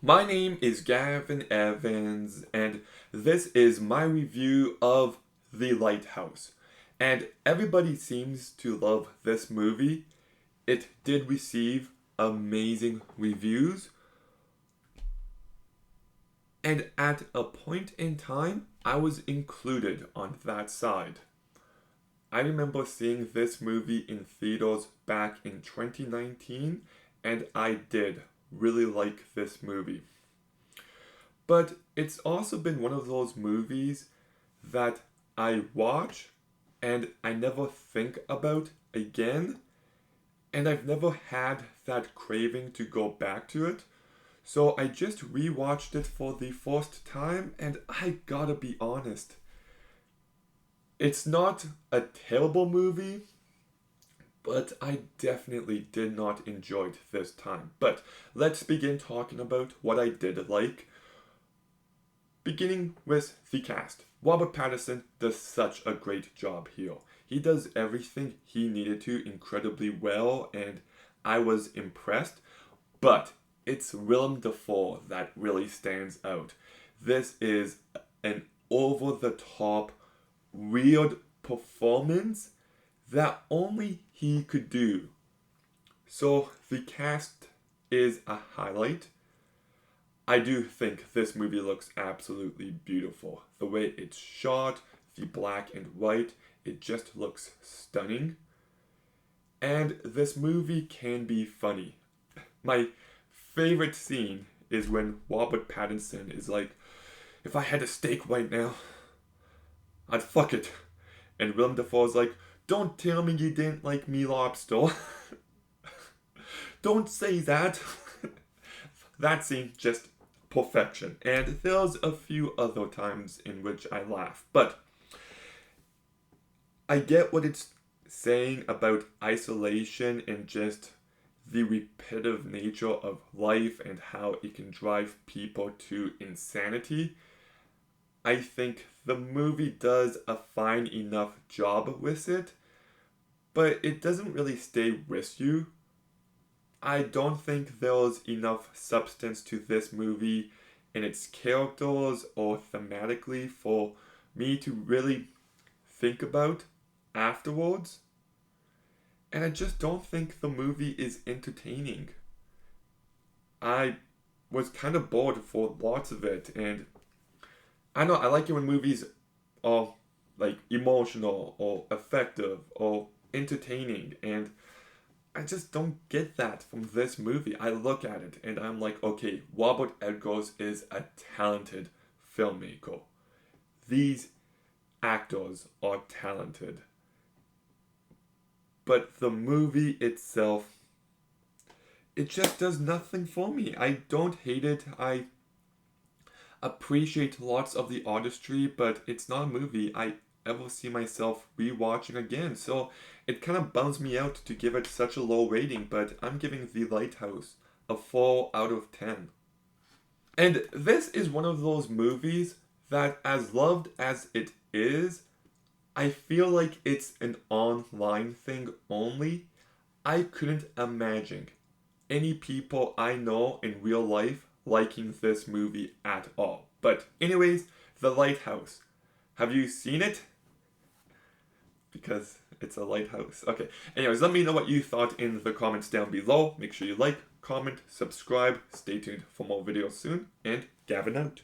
My name is Gavin Evans, and this is my review of The Lighthouse. And everybody seems to love this movie. It did receive amazing reviews, and at a point in time, I was included on that side. I remember seeing this movie in theaters back in 2019, and I did really like this movie. But it's also been one of those movies that I watch and I never think about again, and I've never had that craving to go back to it. So I just rewatched it for the first time, and I gotta be honest, it's not a terrible movie, but I definitely did not enjoy it this time. But let's begin talking about what I did like. Beginning with the cast. Robert Pattinson does such a great job here. He does everything he needed to incredibly well, and I was impressed. But it's Willem Dafoe that really stands out. This is an over-the-top, weird performance that only he could do. So the cast is a highlight. I do think this movie looks absolutely beautiful. The way it's shot, the black and white, it just looks stunning. And this movie can be funny. My favorite scene is when Robert Pattinson is like, if I had a steak right now, I'd fuck it. And Willem Dafoe's like, don't tell me you didn't like me lobster. Don't say that. That scene just perfection. And there's a few other times in which I laugh. But I get what it's saying about isolation and just the repetitive nature of life and how it can drive people to insanity. I think the movie does a fine enough job with it, but it doesn't really stay with you. I don't think there's enough substance to this movie in its characters or thematically for me to really think about afterwards. And I just don't think the movie is entertaining. I was kind of bored for lots of it, and I know I like it when movies are like emotional or effective or entertaining, and I just don't get that from this movie. I look at it and I'm like, okay, Robert Eggers is a talented filmmaker. These actors are talented. But the movie itself, it just does nothing for me. I don't hate it. I appreciate lots of the artistry, but it's not a movie I ever see myself rewatching again. So it kind of bums me out to give it such a low rating, but I'm giving The Lighthouse a 4 out of 10. And this is one of those movies that, as loved as it is, I feel like it's an online thing only. I couldn't imagine any people I know in real life liking this movie at all. But anyways, The Lighthouse. Have you seen it? Because it's a lighthouse. Okay. Anyways, let me know what you thought in the comments down below. Make sure you like, comment, subscribe. Stay tuned for more videos soon. And Gavin out.